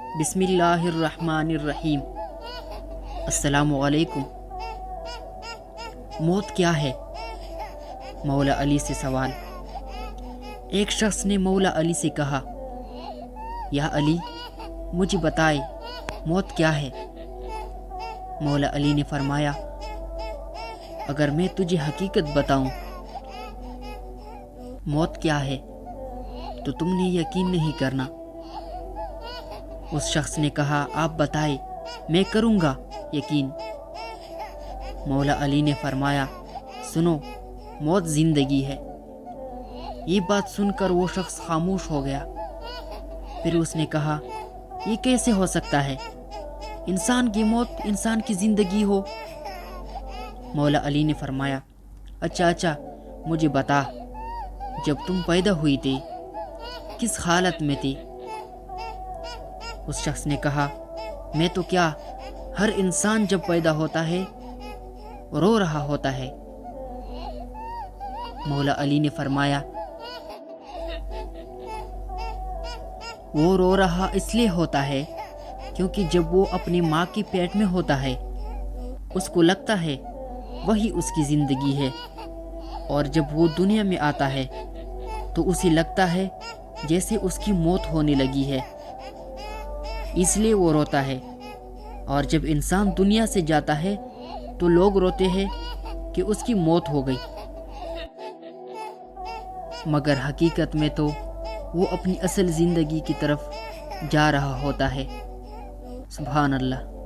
بسم اللہ الرحمن الرحیم۔ السلام علیکم۔ موت کیا ہے؟ مولا علی سے سوال۔ ایک شخص نے مولا علی سے کہا، یا علی مجھے بتائے موت کیا ہے؟ مولا علی نے فرمایا، اگر میں تجھے حقیقت بتاؤں موت کیا ہے تو تم نے یقین نہیں کرنا۔ اس شخص نے کہا، آپ بتائے، میں کروں گا یقین۔ مولا علی نے فرمایا، سنو، موت زندگی ہے۔ یہ بات سن کر وہ شخص خاموش ہو گیا۔ پھر اس نے کہا، یہ کیسے ہو سکتا ہے؟ انسان کی موت انسان کی زندگی ہو؟ مولا علی نے فرمایا، اچھا مجھے بتا، جب تم پیدا ہوئی تھی کس حالت میں تھی؟ اس شخص نے کہا، میں تو کیا، ہر انسان جب پیدا ہوتا ہے رو رہا ہوتا ہے۔ مولا علی نے فرمایا، وہ رو رہا اس لیے ہوتا ہے کیونکہ جب وہ اپنی ماں کے پیٹ میں ہوتا ہے اس کو لگتا ہے وہی اس کی زندگی ہے، اور جب وہ دنیا میں آتا ہے تو اسے لگتا ہے جیسے اس کی موت ہونے لگی ہے، اس لیے وہ روتا ہے۔ اور جب انسان دنیا سے جاتا ہے تو لوگ روتے ہیں کہ اس کی موت ہو گئی، مگر حقیقت میں تو وہ اپنی اصل زندگی کی طرف جا رہا ہوتا ہے۔ سبحان اللہ۔